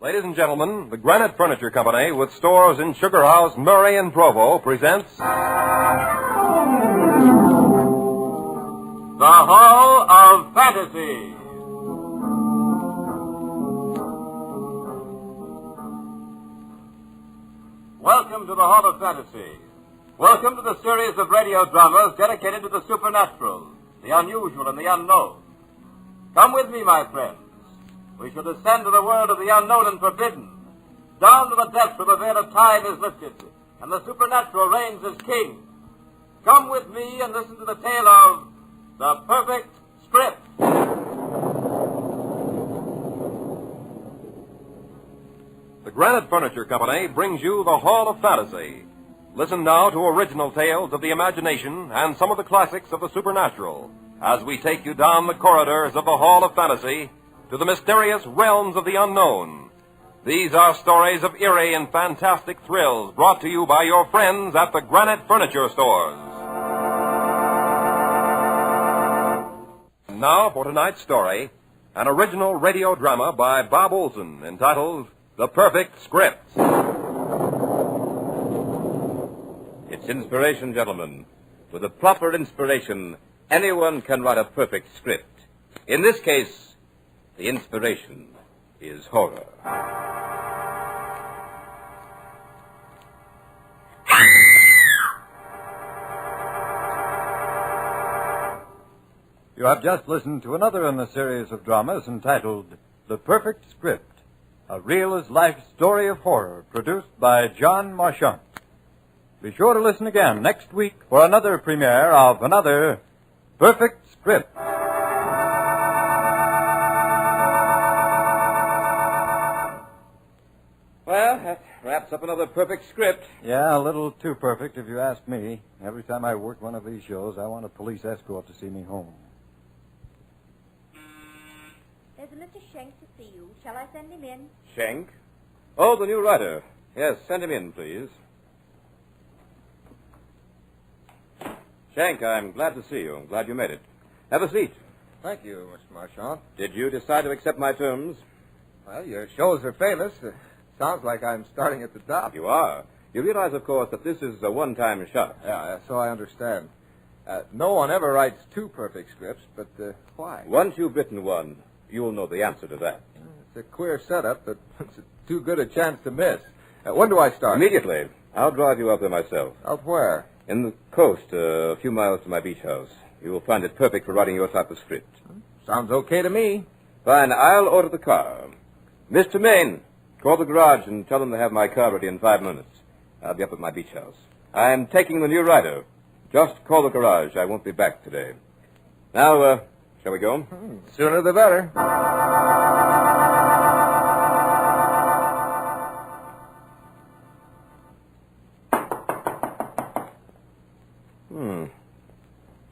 Ladies and gentlemen, the Granite Furniture Company, with stores in Sugar House, Murray, and Provo, presents... The Hall of Fantasy. Welcome to the Hall of Fantasy. Welcome to the series of radio dramas dedicated to the supernatural, the unusual, and the unknown. Come with me, my friends. We shall descend to the world of the unknown and forbidden, down to the depths where the veil of time is lifted, and the supernatural reigns as king. Come with me and listen to the tale of The Perfect Script. The Granite Furniture Company brings you the Hall of Fantasy. Listen now to original tales of the imagination and some of the classics of the supernatural as we take you down the corridors of the Hall of Fantasy to the mysterious realms of the unknown. These are stories of eerie and fantastic thrills brought to you by your friends at the Granite Furniture Stores. And now for tonight's story, an original radio drama by Bob Olson entitled The Perfect Script. It's inspiration, gentlemen. With a proper inspiration, anyone can write a perfect script. In this case, the inspiration is horror. You have just listened to another in the series of dramas entitled The Perfect Script, a real-as-life story of horror produced by John Marchant. Be sure to listen again next week for another premiere of another Perfect Script. Well, that wraps up another perfect script. Yeah, a little too perfect if you ask me. Every time I work one of these shows, I want a police escort to see me home. There's a Mr. Schenk to see you. Shall I send him in? Schenk? Oh, the new writer. Yes, send him in, please. Schenk, I'm glad to see you. I'm glad you made it. Have a seat. Thank you, Mr. Marchant. Did you decide to accept my terms? Well, your shows are famous. Sounds like I'm starting at the top. You are. You realize, of course, that this is a one-time shot. Yeah, so I understand. No one ever writes two perfect scripts, but why? Once you've written one, you'll know the answer to that. It's a queer setup, but it's too good a chance to miss. When do I start? Immediately. I'll drive you up there myself. Out where? In the coast, a few miles to my beach house. You will find it perfect for writing your type of script. Sounds okay to me. Fine. I'll order the car. Mr. Maine, call the garage and tell them to have my car ready in 5 minutes. I'll be up at my beach house. I'm taking the new rider. Just call the garage. I won't be back today. Now, shall we go? Sooner the better.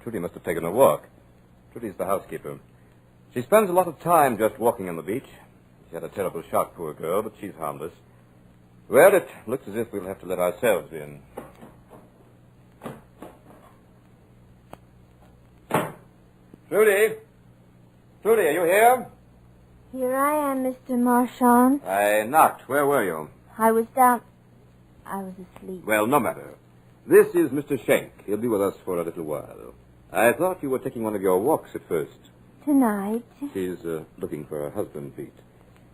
Trudy must have taken a walk. Trudy's the housekeeper. She spends a lot of time just walking on the beach. She had a terrible shock, poor girl, but she's harmless. Well, it looks as if we'll have to let ourselves in. Trudy? Trudy, are you here? Here I am, Mr. Marchant. I knocked. Where were you? I was asleep. Well, no matter. This is Mr. Schenk. He'll be with us for a little while. I thought you were taking one of your walks at first. Tonight? She's looking for her husband, Pete.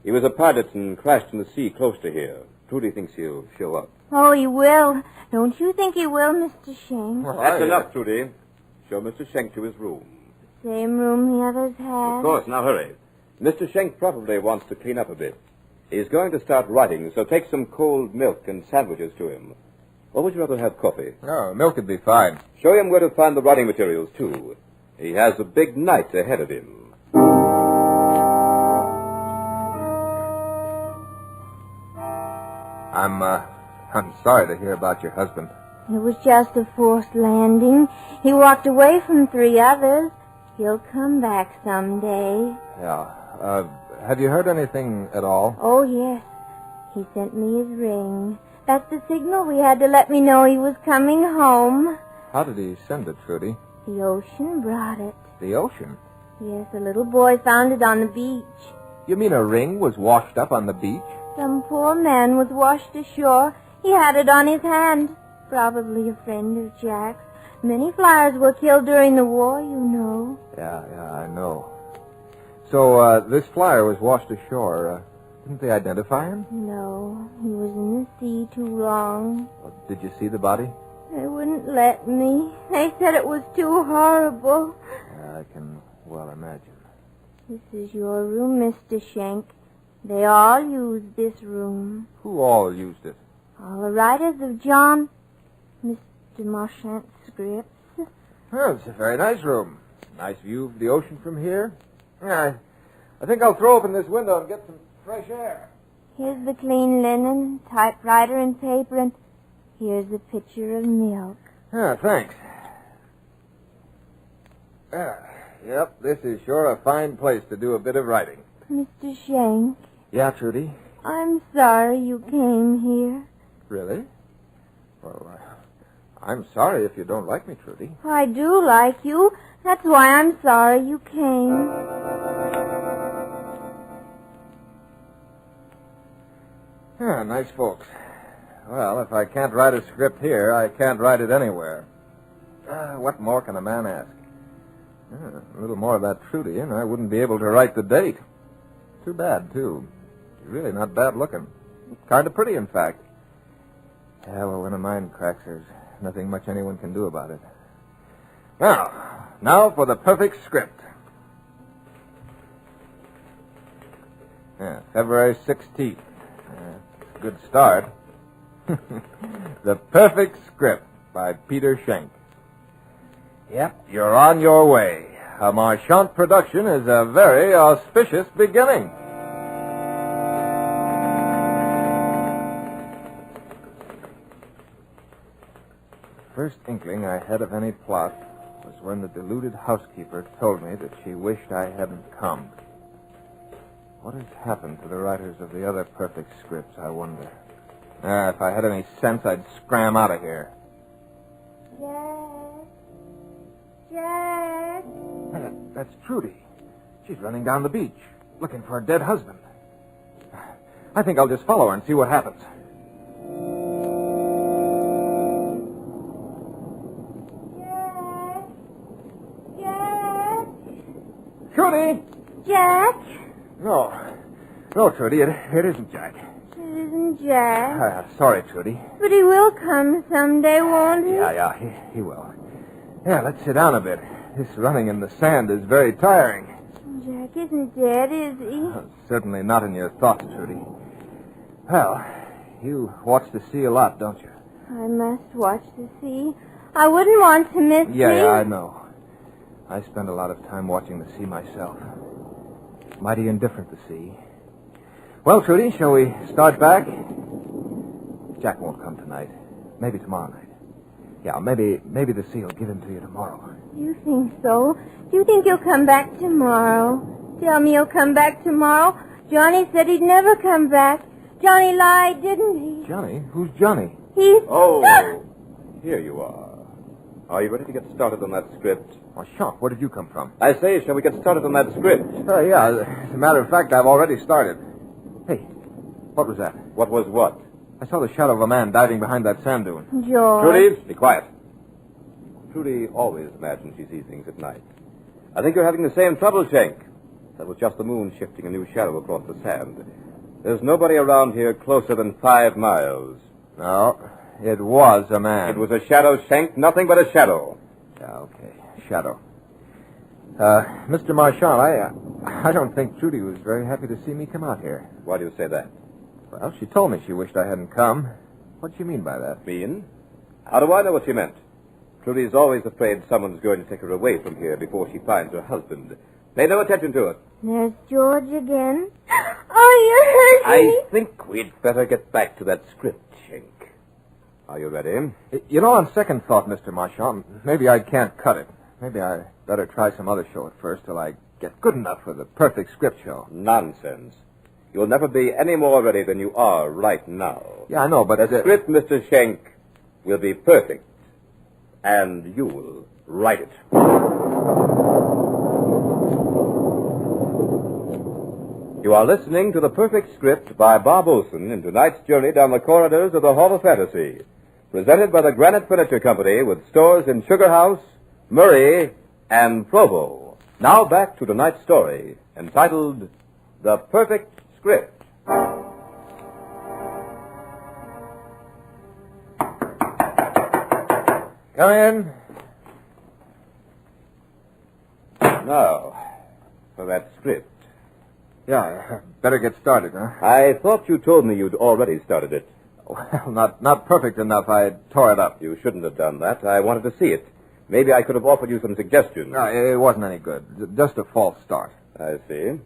He was a pilot and crashed in the sea close to here. Trudy thinks he'll show up. Oh, he will. Don't you think he will, Mr. Schenk? That's enough, Trudy. Show Mr. Schenk to his room. Same room the others had? Of course. Now, hurry. Mr. Schenk probably wants to clean up a bit. He's going to start writing, so take some cold milk and sandwiches to him. Or would you rather have coffee? No, milk would be fine. Show him where to find the writing materials, too. He has a big night ahead of him. I'm sorry to hear about your husband. It was just a forced landing. He walked away from 3 others. He'll come back someday. Yeah. Have you heard anything at all? Oh, yes. He sent me his ring. That's the signal we had to let me know he was coming home. How did he send it, Trudy? The ocean brought it. The ocean? Yes, a little boy found it on the beach. You mean a ring was washed up on the beach? Some poor man was washed ashore. He had it on his hand. Probably a friend of Jack's. Many flyers were killed during the war, you know. Yeah, I know. So, this flyer was washed ashore. Didn't they identify him? No, he was in the sea too long. Did you see the body? They wouldn't let me. They said it was too horrible. I can well imagine. This is your room, Mr. Schenk. They all used this room. Who all used it? All the writers of John, Mr. Marchant's scripts. Well, it's a very nice room. Nice view of the ocean from here. Yeah, I think I'll throw open this window and get some fresh air. Here's the clean linen, typewriter and paper, and here's a pitcher of milk. Yeah, thanks. Yep, this is sure a fine place to do a bit of writing. Mr. Schenk, Yeah, Trudy? I'm sorry you came here. Really? Well, I'm sorry if you don't like me, Trudy. I do like you. That's why I'm sorry you came. Yeah, nice folks. Well, if I can't write a script here, I can't write it anywhere. What more can a man ask? A little more of that Trudy, and I wouldn't be able to write the date. Too bad, too. She's really not bad looking. Kind of pretty, in fact. Yeah, well, when a mind cracks, there's nothing much anyone can do about it. Now for the perfect script. Yeah, February 16th. Good start. The Perfect Script by Peter Schenk. Yep, you're on your way. A Marchant production is a very auspicious beginning. First inkling I had of any plot was when the deluded housekeeper told me that she wished I hadn't come. What has happened to the writers of the other perfect scripts, I wonder? If I had any sense, I'd scram out of here. Jack. That's Trudy. She's running down the beach, looking for her dead husband. I think I'll just follow her and see what happens. Jack. Trudy! Jack. No, Trudy, it isn't Jack. It isn't Jack. Sorry, Trudy. But he will come someday, won't he? Yeah, he will. Yeah, let's sit down a bit. This running in the sand is very tiring. Jack isn't dead, is he? Certainly not in your thoughts, Trudy. Well, you watch the sea a lot, don't you? I must watch the sea. I wouldn't want to miss Yeah, him. I know. I spend a lot of time watching the sea myself. Mighty indifferent, the sea. Well, Trudy, shall we start back? Jack won't come tonight. Maybe tomorrow night. Yeah, maybe the sea will give him to you tomorrow. You think so? Do you think he'll come back tomorrow? Tell me he'll come back tomorrow. Johnny said he'd never come back. Johnny lied, didn't he? Johnny? Who's Johnny? He's... Oh, here you are. Are you ready to get started on that script? Oh, Sean, where did you come from? I say, shall we get started on that script? Yeah, as a matter of fact, I've already started. Hey, what was that? What was what? I saw the shadow of a man diving behind that sand dune. George. Trudy, be quiet. Trudy always imagines she sees things at night. I think you're having the same trouble, Schenk. That was just the moon shifting a new shadow across the sand. There's nobody around here closer than 5 miles. No, it was a man. It was a shadow, Schenk, nothing but a shadow. Yeah, okay, shadow. Mr. Marchant, I don't think Trudy was very happy to see me come out here. Why do you say that? Well, she told me she wished I hadn't come. What do you mean by that? Mean? How do I know what she meant? Trudy's always afraid someone's going to take her away from here before she finds her husband. Pay no attention to it. There's George again. Oh, you hurt me. I think we'd better get back to that script, Schenk. Are you ready? You know, on second thought, Mr. Marchant, maybe I can't cut it. Maybe I better try some other show at first till I get good enough for the perfect script show. Nonsense. You'll never be any more ready than you are right now. Yeah, I know, but... The script, Mr. Schenk, will be perfect. And you'll write it. You are listening to The Perfect Script by Bob Olson in tonight's journey down the corridors of the Hall of Fantasy. Presented by the Granite Furniture Company with stores in Sugar House, Murray, and Provo. Now back to tonight's story, entitled The Perfect Script. Come in. Now, for that script. Yeah, better get started, huh? I thought you told me you'd already started it. Well, not perfect enough. I tore it up. You shouldn't have done that. I wanted to see it. Maybe I could have offered you some suggestions. No, it wasn't any good. Just a false start. I see.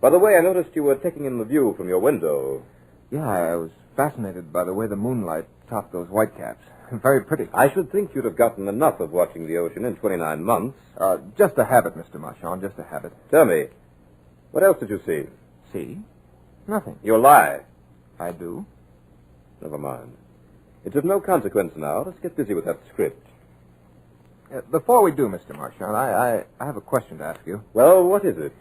By the way, I noticed you were taking in the view from your window. Yeah, I was fascinated by the way the moonlight topped those whitecaps. Very pretty. I should think you'd have gotten enough of watching the ocean in 29 months. Just a habit, Mr. Marchand, just a habit. Tell me, what else did you see? See? Nothing. You lie. I do. Never mind. It's of no consequence now. Let's get busy with that script. Before we do, Mr. Marchand, I have a question to ask you. Well, what is it?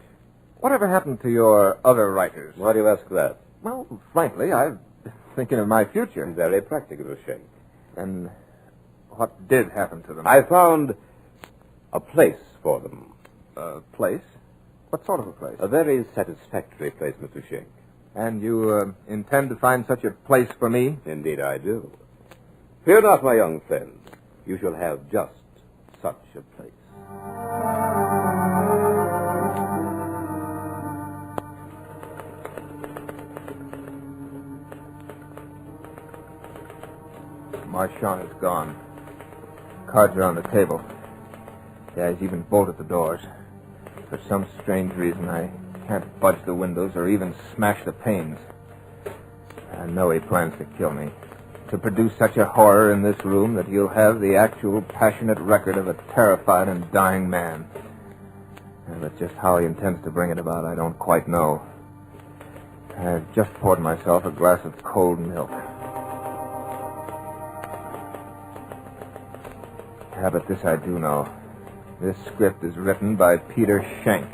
Whatever happened to your other writers? Why do you ask that? Well, frankly, I've been thinking of my future. Very practical, Shank. And what did happen to them? I found a place for them. A place? What sort of a place? A very satisfactory place, Mr. Shank. And you intend to find such a place for me? Indeed I do. Fear not, my young friend. You shall have just such a place. Marchand is gone. Cards are on the table. Yeah, he's even bolted the doors. For some strange reason, I can't budge the windows or even smash the panes. I know he plans to kill me. To produce such a horror in this room that he'll have the actual passionate record of a terrified and dying man. But just how he intends to bring it about, I don't quite know. I've just poured myself a glass of cold milk. Yeah, but this I do know. This script is written by Peter Schenck,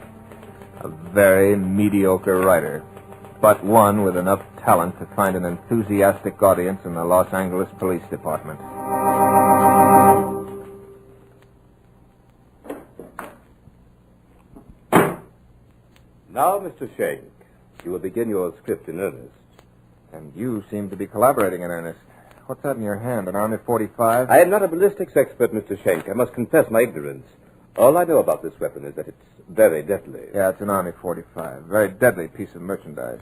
a very mediocre writer, but one with enough talent to find an enthusiastic audience in the Los Angeles Police Department. Now, Mr. Schenck, you will begin your script in earnest. And you seem to be collaborating in earnest. What's that in your hand, an Army 45? I am not a ballistics expert, Mr. Schenck. I must confess my ignorance. All I know about this weapon is that it's very deadly. Yeah, it's an Army 45. Very deadly piece of merchandise.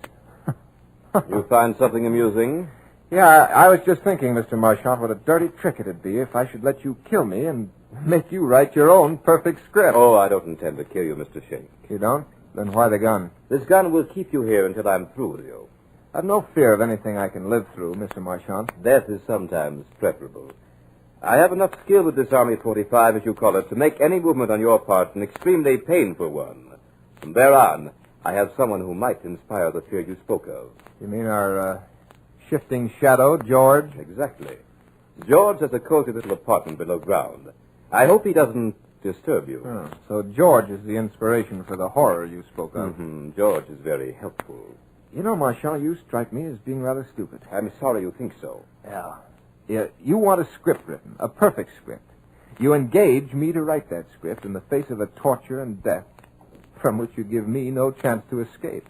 You find something amusing? Yeah, I was just thinking, Mr. Marchand, what a dirty trick it'd be if I should let you kill me and make you write your own perfect script. Oh, I don't intend to kill you, Mr. Schenck. You don't? Then why the gun? This gun will keep you here until I'm through with you. I've no fear of anything I can live through, Mr. Marchand. Death is sometimes preferable. I have enough skill with this Army 45, as you call it, to make any movement on your part an extremely painful one. From there on, I have someone who might inspire the fear you spoke of. You mean our shifting shadow, George? Exactly. George has a cozy little apartment below ground. I hope he doesn't disturb you. Oh, so George is the inspiration for the horror you spoke of. Mm-hmm. George is very helpful. You know, Marchand, you strike me as being rather stupid. I'm sorry you think so. Yeah, you want a script written, a perfect script. You engage me to write that script in the face of a torture and death from which you give me no chance to escape.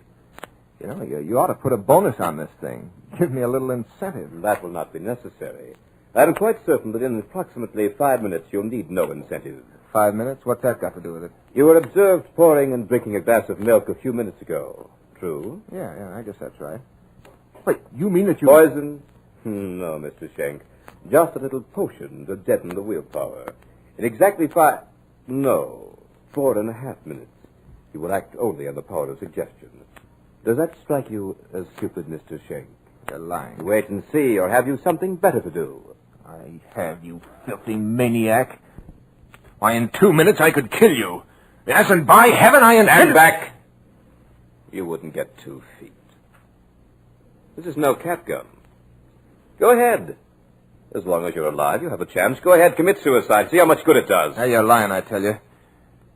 You know, you ought to put a bonus on this thing. Give me a little incentive. That will not be necessary. I'm quite certain that in approximately 5 minutes you'll need no incentive. 5 minutes? What's that got to do with it? You were observed pouring and drinking a glass of milk a few minutes ago. True? Yeah, I guess that's right. Wait, you mean that you... Poison? No, Mr. Schenck. Just a little potion to deaden the willpower. In exactly 4.5 minutes, you will act only on the power of suggestion. Does that strike you as stupid, Mr. Schenck? You're lying. Wait and see, or have you something better to do? I have, you filthy maniac. Why, in 2 minutes I could kill you. Yes, and by heaven I intend... Stand back! You wouldn't get 2 feet. This is no cat gun. Go ahead. As long as you're alive, you have a chance. Go ahead, commit suicide. See how much good it does. Hey, you're lying, I tell you.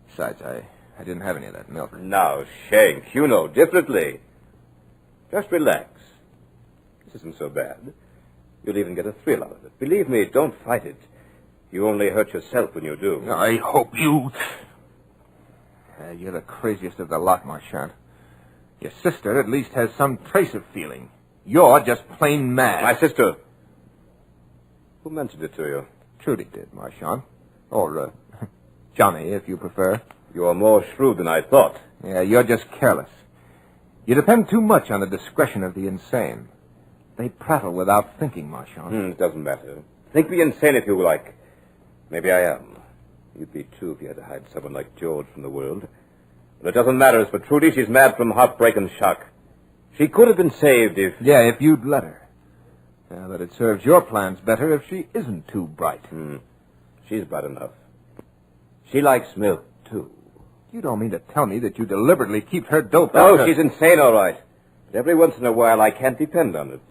Besides, I didn't have any of that milk. Now, Schenck, you know differently. Just relax. This isn't so bad. You'll even get a thrill out of it. Believe me, don't fight it. You only hurt yourself when you do. I hope you... you're the craziest of the lot, Marchant. Your sister at least has some trace of feeling. You're just plain mad. My sister. Who mentioned it to you? Trudy did, Marchant. Or, Johnny, if you prefer. You're more shrewd than I thought. Yeah, you're just careless. You depend too much on the discretion of the insane. They prattle without thinking, Marchant. It doesn't matter. Think me insane if you like. Maybe I am. You'd be too if you had to hide someone like George from the world. But it doesn't matter. As for Trudy, she's mad from heartbreak and shock. She could have been saved if... Yeah, if you'd let her. Yeah, but it serves your plans better if she isn't too bright. She's bright enough. She likes milk, too. You don't mean to tell me that you deliberately keep her doped No, out? she's insane, all right. But every once in a while, I can't depend on it.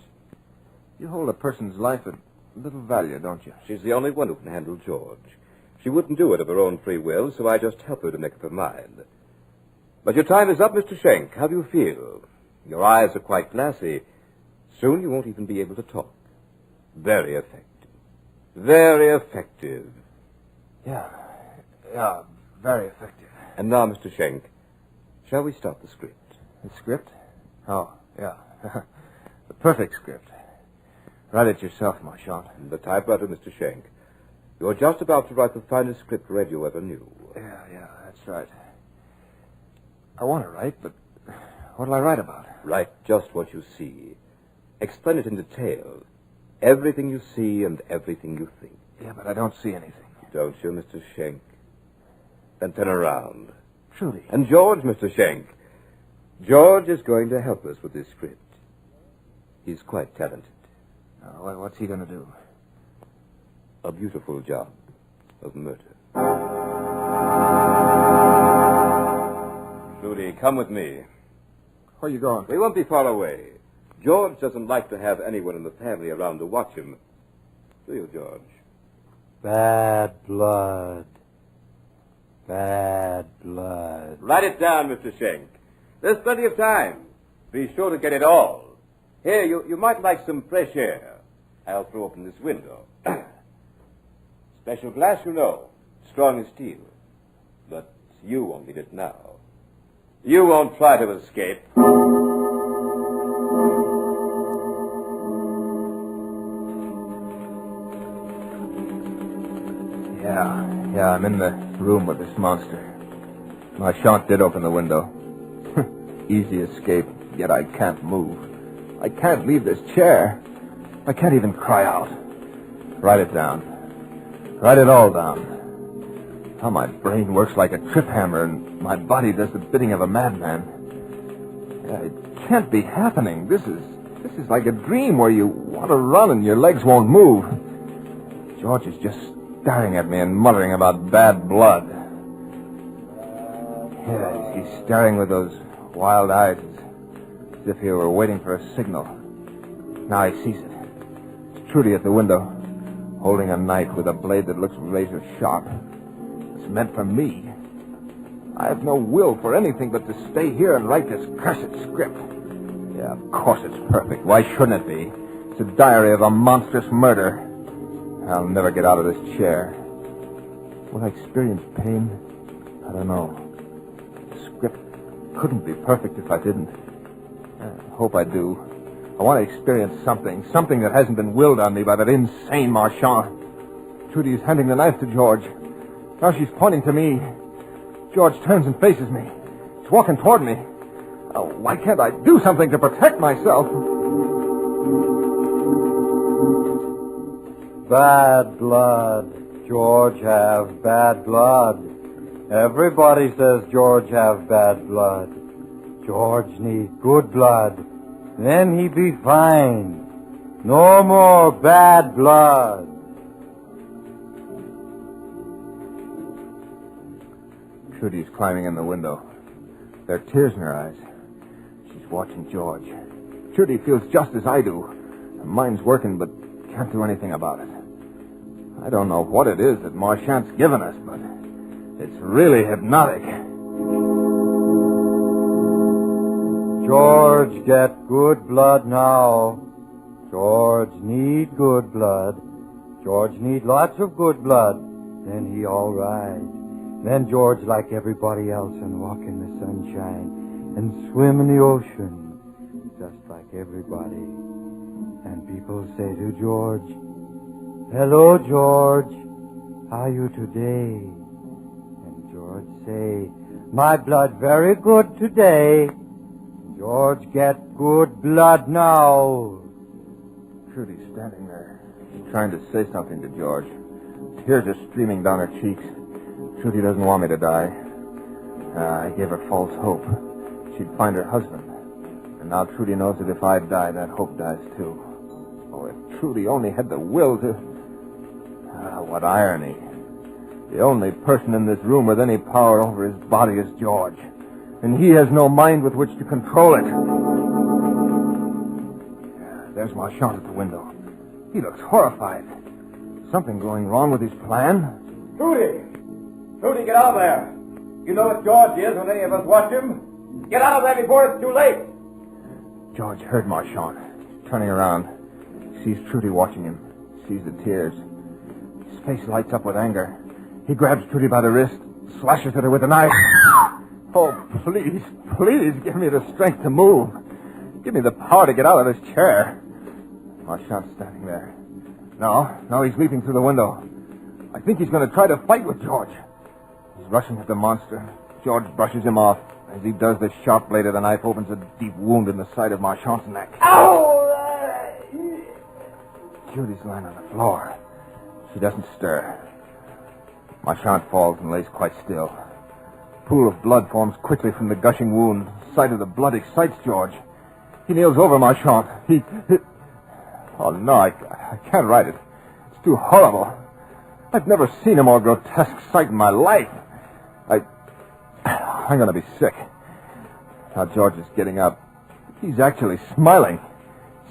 You hold a person's life at little value, don't you? She's the only one who can handle George. She wouldn't do it of her own free will, so I just help her to make up her mind. But your time is up, Mr. Schenk. How do you feel? Your eyes are quite glassy. Soon you won't even be able to talk. Very effective. Very effective. Yeah, very effective. And now, Mr. Schenk, shall we start the script? The script? Oh, yeah. The perfect script. Write it yourself, Marchant. The typewriter, Mr. Schenk. You're just about to write the finest script radio ever knew. Yeah, that's right. I want to write, but what'll I write about? Write just what you see. Explain it in detail. Everything you see and everything you think. Yeah, but I don't see anything. Don't you, Mr. Schenk? Then turn around. Trudy. And George, Mr. Schenk. George is going to help us with this script. He's quite talented. What's he going to do? A beautiful job of murder. Trudy, come with me. Where are you going? We won't be far away. George doesn't like to have anyone in the family around to watch him. Do you, George? Bad blood. Bad blood. Write it down, Mr. Schenk. There's plenty of time. Be sure to get it all. Here, you might like some fresh air. I'll throw open this window. Special glass, you know. Strong as steel. But you won't need it now. You won't try to escape. Yeah, I'm in the room with this monster. Marchant did open the window. Easy escape, yet I can't move. I can't leave this chair. I can't even cry out. Write it down. Write it all down. How my brain works like a trip hammer and my body does the bidding of a madman. It can't be happening. This is like a dream where you want to run and your legs won't move. George is just staring at me and muttering about bad blood. Yeah, he's staring with those wild eyes as if he were waiting for a signal. Now he sees it. It's Trudy at the window, holding a knife with a blade that looks razor sharp. It's meant for me. I have no will for anything but to stay here and write this cursed script. Yeah, of course it's perfect. Why shouldn't it be? It's a diary of a monstrous murder. I'll never get out of this chair. Will I experience pain? I don't know. The script couldn't be perfect if I didn't. I hope I do. I want to experience something that hasn't been willed on me by that insane Marchant. Trudy is handing the knife to George. Now she's pointing to me. George turns and faces me. He's walking toward me. Oh, why can't I do something to protect myself? Bad blood. George have bad blood. Everybody says George have bad blood. George need good blood. Then he be fine. No more bad blood. Trudy's climbing in the window. There are tears in her eyes. She's watching George. Trudy feels just as I do. Her mind's working, but can't do anything about it. I don't know what it is that Marchant's given us, but it's really hypnotic. George get good blood now. George need good blood. George need lots of good blood. Then he all right. Then George like everybody else and walk in the sunshine and swim in the ocean just like everybody. And people say to George, "Hello, George. How you today?" And George say, "My blood very good today." George get good blood now. Trudy's standing there. She's trying to say something to George. Tears are streaming down her cheeks. Trudy doesn't want me to die. I gave her false hope. She'd find her husband. And now Trudy knows that if I die, that hope dies too. Oh, if Trudy only had the will to... what irony. The only person in this room with any power over his body is George. And he has no mind with which to control it. There's Marchand at the window. He looks horrified. Something going wrong with his plan? Trudy! Trudy, get out of there! You know what George is when any of us watch him. Get out of there before it's too late! George heard Marchand. Turning around, sees Trudy watching him. Sees the tears. His face lights up with anger. He grabs Trudy by the wrist, slashes at her with a knife. Oh, please, please give me the strength to move. Give me the power to get out of this chair. Marchand's standing there. No, he's leaping through the window. I think he's going to try to fight with George. He's rushing at the monster. George brushes him off. As he does, the sharp blade of the knife opens a deep wound in the side of Marchand's neck. Ow! Judy's lying on the floor. She doesn't stir. Marchand falls and lays quite still. A pool of blood forms quickly from the gushing wound. The sight of the blood excites George. He kneels over Marchand. Oh, no, I can't write it. It's too horrible. I've never seen a more grotesque sight in my life. I'm going to be sick. Now George is getting up. He's actually smiling.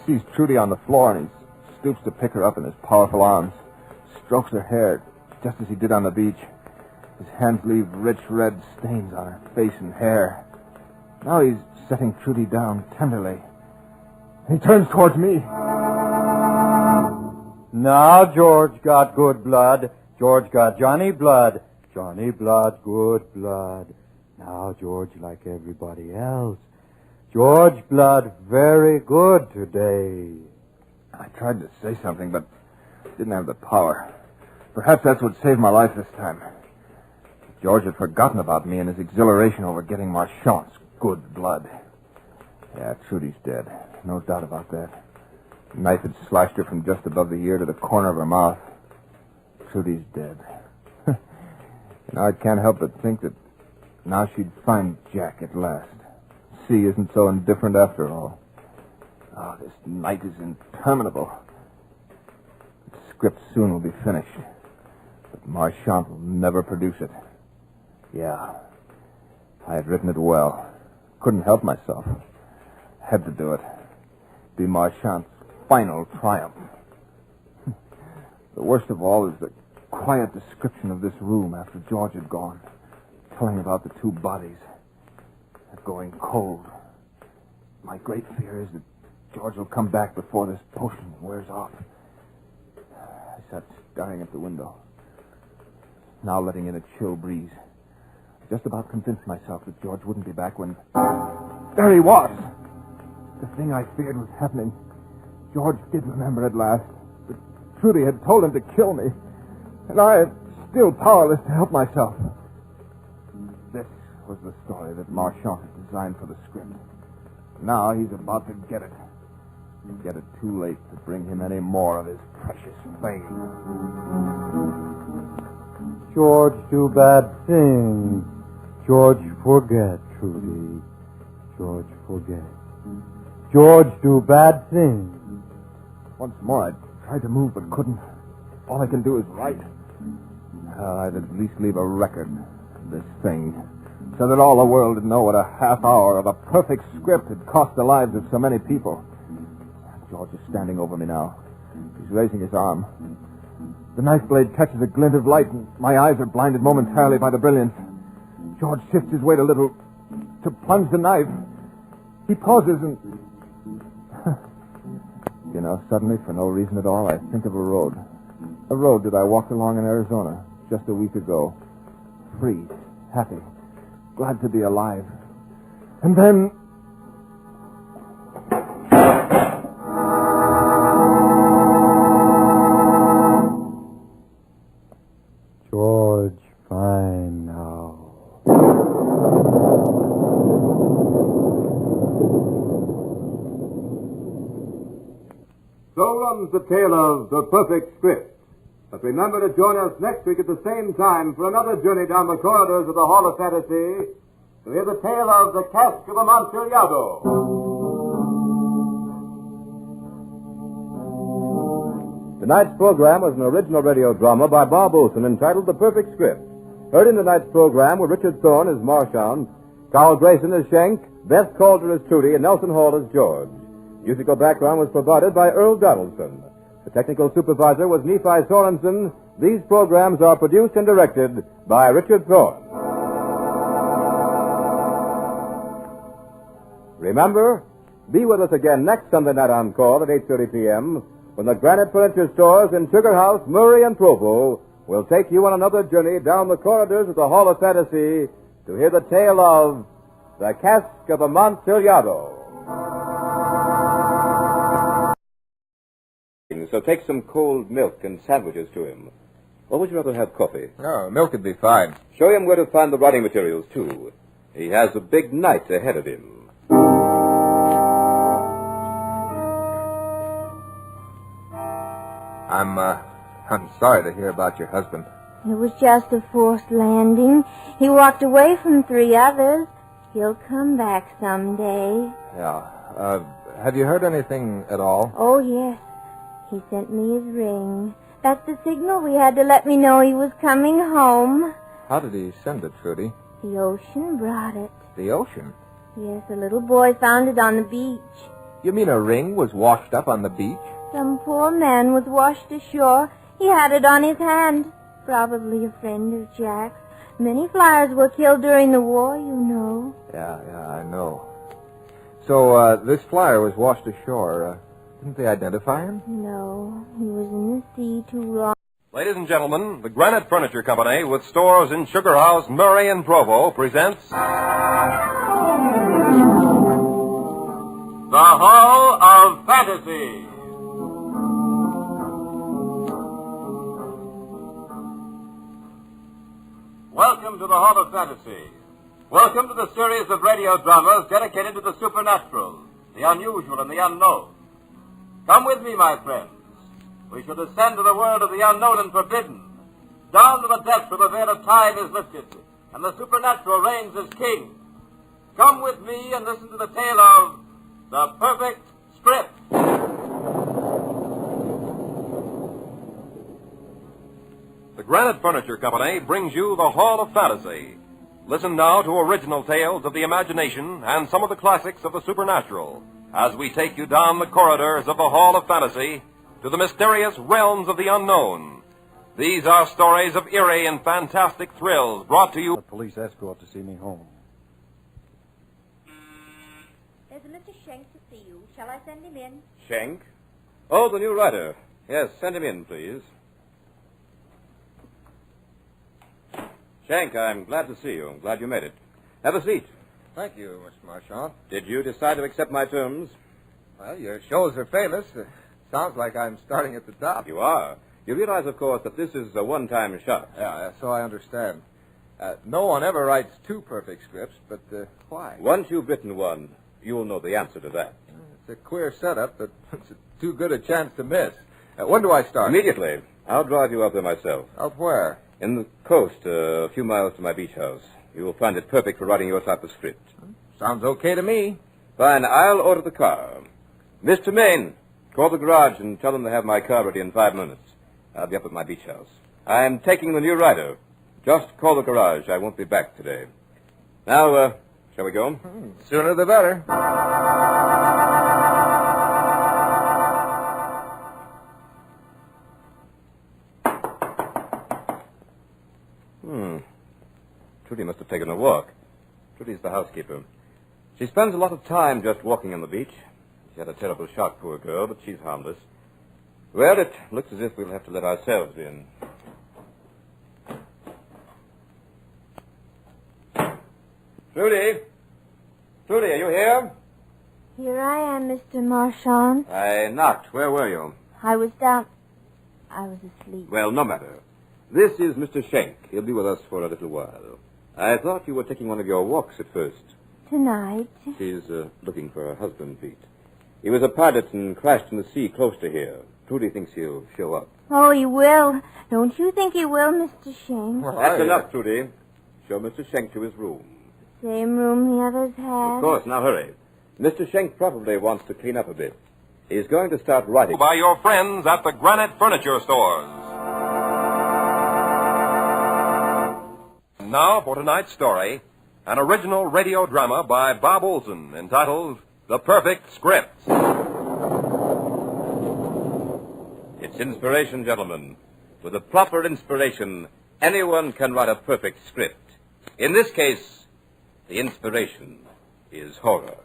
He sees Trudy on the floor, and he stoops to pick her up in his powerful arms. Strokes her hair, just as he did on the beach. His hands leave rich red stains on her face and hair. Now he's setting Trudy down tenderly. He turns towards me. Now George got good blood. George got Johnny blood. Johnny blood, good blood. Now George like everybody else. George blood very good today. I tried to say something, but didn't have the power. Perhaps that's what saved my life this time. George had forgotten about me in his exhilaration over getting Marchand's good blood. Yeah, Trudy's dead. No doubt about that. The knife had slashed her from just above the ear to the corner of her mouth. Trudy's dead. Now I can't help but think that now she'd find Jack at last. C isn't so indifferent after all. Oh, this night is interminable. The script soon will be finished. But Marchand will never produce it. Yeah, I had written it well. Couldn't help myself. Had to do it. Be Marchand's final triumph. The worst of all is the quiet description of this room after George had gone, telling about the two bodies. They're going cold. My great fear is that George will come back before this potion wears off. I sat staring at the window, now letting in a chill breeze. Just about convinced myself that George wouldn't be back when... There he was! The thing I feared was happening. George did remember at last. But Trudy had told him to kill me. And I am still powerless to help myself. This was the story that Marchand had designed for the script. Now he's about to get it. Get it too late to bring him any more of his precious fame. George do bad things. George forget, Trudy. George forget. George do bad things. Once more, I tried to move but couldn't. All I can do is write. I'd at least leave a record of this thing, so that all the world would know what a half hour of a perfect script had cost the lives of so many people. George is standing over me now. He's raising his arm. The knife blade catches a glint of light, and my eyes are blinded momentarily by the brilliance. George shifts his weight a little to plunge the knife. He pauses and... suddenly, for no reason at all, I think of a road. A road that I walked along in Arizona just a week ago. Free, happy, glad to be alive. And then... George, fine now. So runs the tale of The Perfect Script. But remember to join us next week at the same time for another journey down the corridors of the Hall of Fantasy to hear the tale of the Cask of Amontillado. Tonight's program was an original radio drama by Bob Olson entitled The Perfect Script. Heard in tonight's program were Richard Thorne as Marchand, Carl Grayson as Schenk, Beth Calder as Trudy, and Nelson Hall as George. Musical background was provided by Earl Donaldson. The technical supervisor was Nephi Sorensen. These programs are produced and directed by Richard Thorne. Remember, be with us again next Sunday night on call at 8:30 p.m. when the Granite Furniture Stores in Sugar House, Murray, and Provo will take you on another journey down the corridors of the Hall of Fantasy to hear the tale of the Cask of Amontillado. So take some cold milk and sandwiches to him. Or would you rather have coffee? No, milk would be fine. Show him where to find the writing materials, too. He has a big night ahead of him. I'm sorry to hear about your husband. It was just a forced landing. He walked away from 3 others. He'll come back someday. Yeah. Have you heard anything at all? Oh, yes. He sent me his ring. That's the signal we had to let me know he was coming home. How did he send it, Trudy? The ocean brought it. The ocean? Yes, a little boy found it on the beach. You mean a ring was washed up on the beach? Some poor man was washed ashore. He had it on his hand. Probably a friend of Jack's. Many flyers were killed during the war, you know. Yeah, I know. So, this flyer was washed ashore. Didn't they identify him? No, he was in the sea too long. Ladies and gentlemen, the Granite Furniture Company, with stores in Sugar House, Murray, and Provo, presents... The Hall of Fantasy. Welcome to the Hall of Fantasy. Welcome to the series of radio dramas dedicated to the supernatural, the unusual, and the unknown. Come with me, my friends. We shall descend to the world of the unknown and forbidden, down to the depths where the veil of time is lifted, and the supernatural reigns as king. Come with me and listen to the tale of The Perfect Script. The Granite Furniture Company brings you the Hall of Fantasy. Listen now to original tales of the imagination and some of the classics of the supernatural as we take you down the corridors of the Hall of Fantasy to the mysterious realms of the unknown. These are stories of eerie and fantastic thrills brought to you... A police escort to see me home. There's a Mr. Schenk to see you. Shall I send him in? Schenk? Oh, the new writer. Yes, send him in, please. Schenk, I'm glad to see you. I'm glad you made it. Have a seat. Thank you, Mr. Marchand. Did you decide to accept my terms? Well, your shows are famous. Sounds like I'm starting at the top. You are. You realize, of course, that this is a one-time shot. Yeah, so I understand. No one ever writes 2 perfect scripts, but why? Once you've written one, you'll know the answer to that. It's a queer setup, but it's too good a chance to miss. When do I start? Immediately. I'll drive you up there myself. Out where? In the coast, a few miles to my beach house. You will find it perfect for writing your type of script. Sounds okay to me. Fine. I'll order the car. Mr. Maine, call the garage and tell them to have my car ready in 5 minutes. I'll be up at my beach house. I'm taking the new rider. Just call the garage. I won't be back today. Now, shall we go? Sooner the better. Trudy must have taken a walk. Trudy's the housekeeper. She spends a lot of time just walking on the beach. She had a terrible shock, poor girl, but she's harmless. Well, it looks as if we'll have to let ourselves in. Trudy? Trudy, are you here? Here I am, Mr. Marchand. I knocked. Where were you? I was down. I was asleep. Well, no matter. This is Mr. Schenk. He'll be with us for a little while. I thought you were taking one of your walks at first. Tonight. She's looking for her husband, Pete. He was a pilot and crashed in the sea close to here. Trudy thinks he'll show up. Oh, he will. Don't you think he will, Mr. Schenk? Well, That's enough, Trudy. Show Mr. Schenk to his room. Same room the others had. Of course, now hurry. Mr. Schenk probably wants to clean up a bit. He's going to start writing. By your friends at the Granite Furniture Stores. Now for tonight's story, an original radio drama by Bob Olson entitled The Perfect Script. It's inspiration, gentlemen. With a proper inspiration, anyone can write a perfect script. In this case, the inspiration is horror.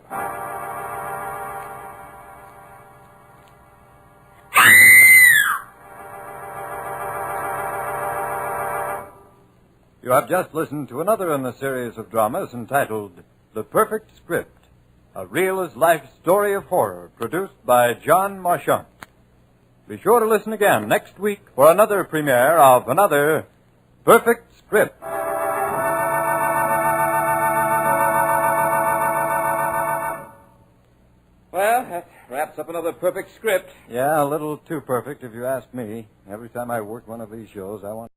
You have just listened to another in the series of dramas entitled The Perfect Script, a real-as-life story of horror produced by John Marchand. Be sure to listen again next week for another premiere of another Perfect Script. Well, that wraps up another perfect script. Yeah, a little too perfect if you ask me. Every time I work one of these shows, I want